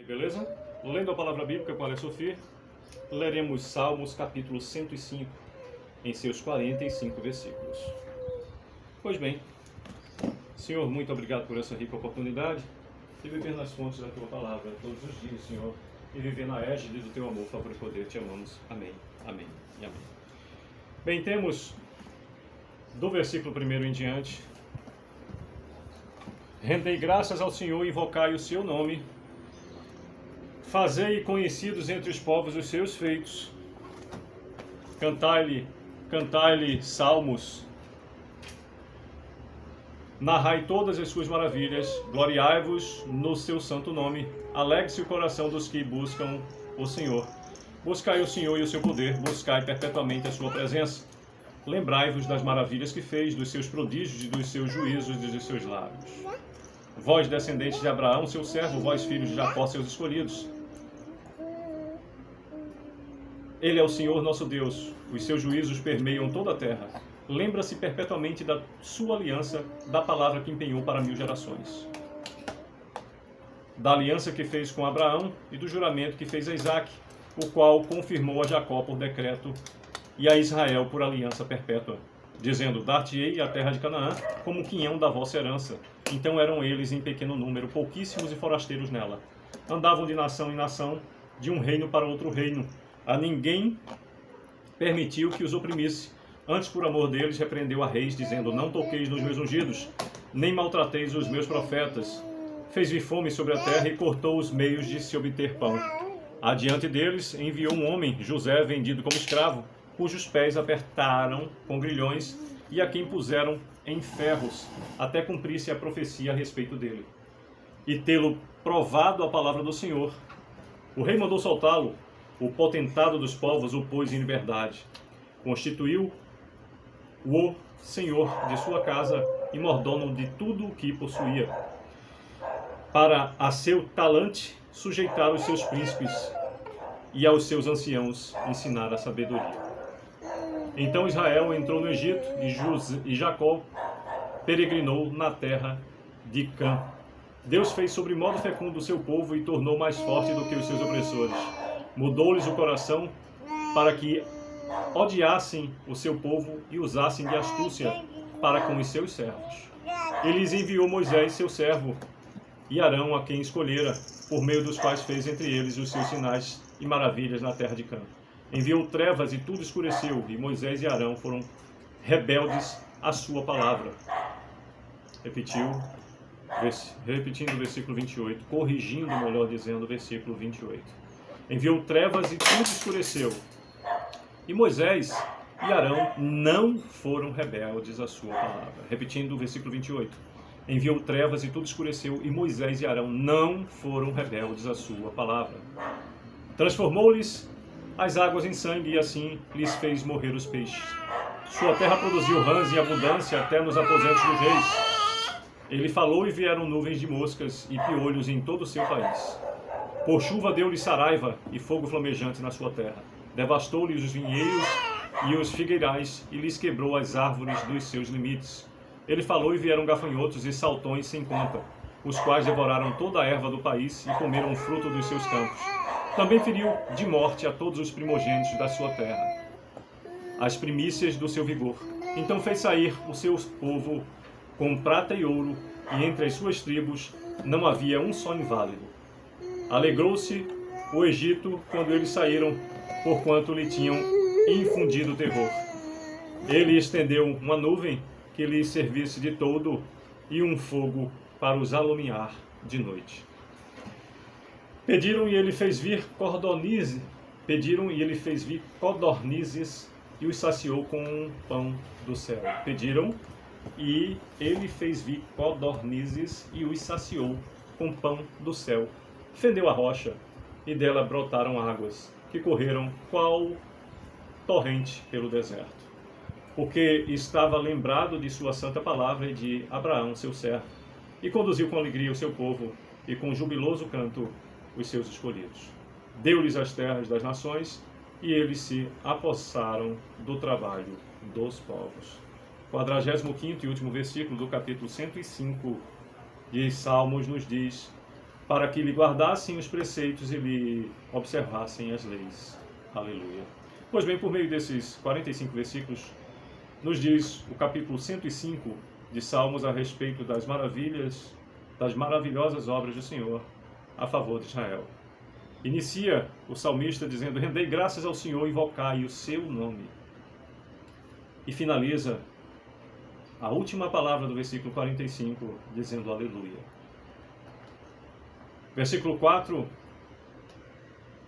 Beleza? Lendo a palavra bíblica com a Sofia, leremos Salmos capítulo 105, em seus 45 versículos. Pois bem, Senhor, muito obrigado por essa rica oportunidade de viver nas fontes da Tua palavra todos os dias, Senhor, e viver na égide do Teu amor, favor e poder. Te amamos. Amém, amém e amém. Bem, temos do versículo 1 em diante: rendei graças ao Senhor e invocai o seu nome. Fazei conhecidos entre os povos os seus feitos. Cantai-lhe salmos. Narrai todas as suas maravilhas. Gloriai-vos no seu santo nome. Alegre-se o coração dos que buscam o Senhor. Buscai o Senhor e o seu poder. Buscai perpetuamente a sua presença. Lembrai-vos das maravilhas que fez, dos seus prodígios e dos seus juízos e dos seus lábios. Vós, descendentes de Abraão, seu servo, vós, filhos de Jacó, seus escolhidos. Ele é o Senhor nosso Deus, os seus juízos permeiam toda a terra. Lembra-se perpetuamente da sua aliança, da palavra que empenhou para 1000 gerações. Da aliança que fez com Abraão e do juramento que fez a Isaque, o qual confirmou a Jacó por decreto e a Israel por aliança perpétua, dizendo: dar-te-ei a terra de Canaã como quinhão da vossa herança. Então eram eles em pequeno número, pouquíssimos e forasteiros nela. Andavam de nação em nação, de um reino para outro reino. A ninguém permitiu que os oprimisse. Antes, por amor deles, repreendeu a reis, dizendo: não toqueis nos meus ungidos, nem maltrateis os meus profetas. Fez vir fome sobre a terra e cortou os meios de se obter pão. Adiante deles enviou um homem, José, vendido como escravo, cujos pés apertaram com grilhões e a quem puseram em ferros, até cumprir-se a profecia a respeito dele. E tê-lo provado a palavra do Senhor, o rei mandou soltá-lo. O potentado dos povos o pôs em liberdade. Constituiu-o senhor de sua casa e mordomo de tudo o que possuía, para a seu talante sujeitar os seus príncipes e aos seus anciãos ensinar a sabedoria. Então Israel entrou no Egito e Jacó peregrinou na terra de Cã. Deus fez sobre modo fecundo o seu povo e tornou mais forte do que os seus opressores. Mudou-lhes o coração para que odiassem o seu povo e usassem de astúcia para com os seus servos. Ele lhes enviou Moisés, seu servo, e Arão, a quem escolhera, por meio dos quais fez entre eles os seus sinais e maravilhas na terra de Cã. Enviou trevas e tudo escureceu, e Moisés e Arão foram rebeldes à sua palavra. Repetindo o versículo 28, corrigindo, melhor dizendo, o versículo 28. Enviou trevas e tudo escureceu. E Moisés e Arão não foram rebeldes à sua palavra. Repetindo o versículo 28. Enviou trevas e tudo escureceu. E Moisés e Arão não foram rebeldes à sua palavra. Transformou-lhes as águas em sangue e assim lhes fez morrer os peixes. Sua terra produziu rãs em abundância até nos aposentos dos reis. Ele falou e vieram nuvens de moscas e piolhos em todo o seu país. Por chuva deu-lhe saraiva e fogo flamejante na sua terra. Devastou-lhes os vinheiros e os figueirais e lhes quebrou as árvores dos seus limites. Ele falou e vieram gafanhotos e saltões sem conta, os quais devoraram toda a erva do país e comeram o fruto dos seus campos. Também feriu de morte a todos os primogênitos da sua terra, as primícias do seu vigor. Então fez sair o seu povo com prata e ouro, e entre as suas tribos não havia um só inválido. Alegrou-se o Egito quando eles saíram, porquanto lhe tinham infundido terror. Ele estendeu uma nuvem que lhes servisse de toldo e um fogo para os alumiar de noite. Pediram e ele fez vir codornizes e os saciou com um pão do céu. Pediram e ele fez vir codornizes e os saciou com pão do céu. Fendeu a rocha, e dela brotaram águas, que correram qual torrente pelo deserto. Porque estava lembrado de sua santa palavra e de Abraão, seu servo, e conduziu com alegria o seu povo, e com jubiloso canto os seus escolhidos. Deu-lhes as terras das nações, e eles se apossaram do trabalho dos povos. 45º e último versículo do capítulo 105 de Salmos nos diz: para que lhe guardassem os preceitos e lhe observassem as leis. Aleluia. Pois bem, por meio desses 45 versículos, nos diz o capítulo 105 de Salmos a respeito das maravilhas, das maravilhosas obras do Senhor a favor de Israel. Inicia o salmista dizendo: rendei graças ao Senhor, invocai o seu nome. E finaliza a última palavra do versículo 45 dizendo aleluia. Versículo 4,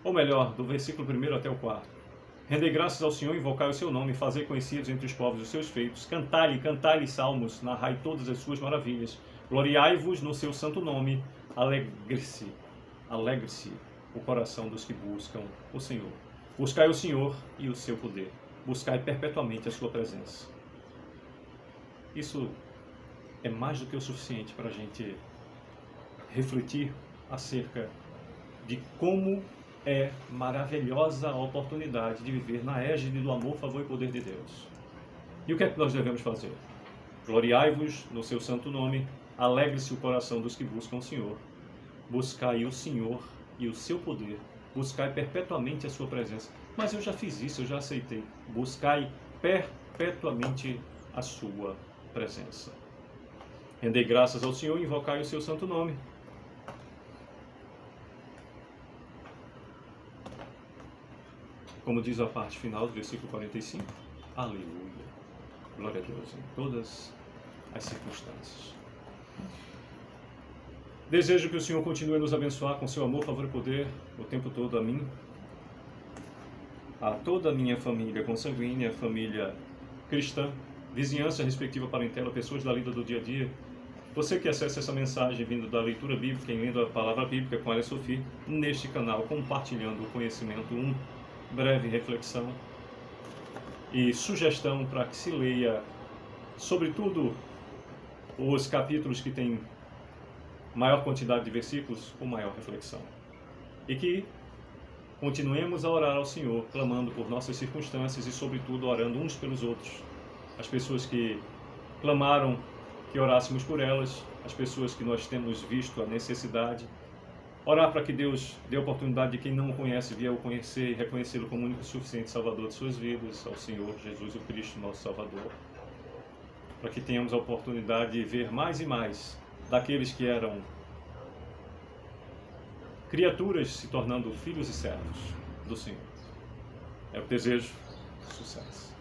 ou melhor, do versículo 1 até o 4. Rendei graças ao Senhor, invocai o seu nome, fazei conhecidos entre os povos os seus feitos, cantai-lhe salmos, narrai todas as suas maravilhas, gloriai-vos no seu santo nome, alegre-se o coração dos que buscam o Senhor. Buscai o Senhor e o seu poder, buscai perpetuamente a sua presença. Isso é mais do que o suficiente para a gente refletir acerca de como é maravilhosa a oportunidade de viver na égide do amor, favor e poder de Deus. E o que é que nós devemos fazer? Gloriai-vos no seu santo nome, alegre-se o coração dos que buscam o Senhor. Buscai o Senhor e o seu poder, buscai perpetuamente a sua presença. Mas eu já fiz isso, eu já aceitei. Buscai perpetuamente a sua presença. Rendei graças ao Senhor e invocai o seu santo nome. Como diz a parte final do versículo 45, aleluia, glória a Deus em todas as circunstâncias. Desejo que o Senhor continue a nos abençoar com seu amor, favor e poder o tempo todo a mim, a toda a minha família consanguínea, família cristã, vizinhança respectiva parentela, pessoas da lida do dia a dia. Você que acessa essa mensagem vindo da leitura bíblica, em lendo a palavra bíblica com a Sofia, neste canal, compartilhando o conhecimento, breve reflexão e sugestão para que se leia, sobretudo, os capítulos que têm maior quantidade de versículos com maior reflexão. E que continuemos a orar ao Senhor, clamando por nossas circunstâncias e, sobretudo, orando uns pelos outros. As pessoas que clamaram que orássemos por elas, as pessoas que nós temos visto a necessidade. Orar para que Deus dê a oportunidade de quem não o conhece vir a o conhecer e reconhecê-lo como único e suficiente Salvador de suas vidas, ao Senhor Jesus o Cristo, nosso Salvador. Para que tenhamos a oportunidade de ver mais e mais daqueles que eram criaturas se tornando filhos e servos do Senhor. É o desejo. Sucesso.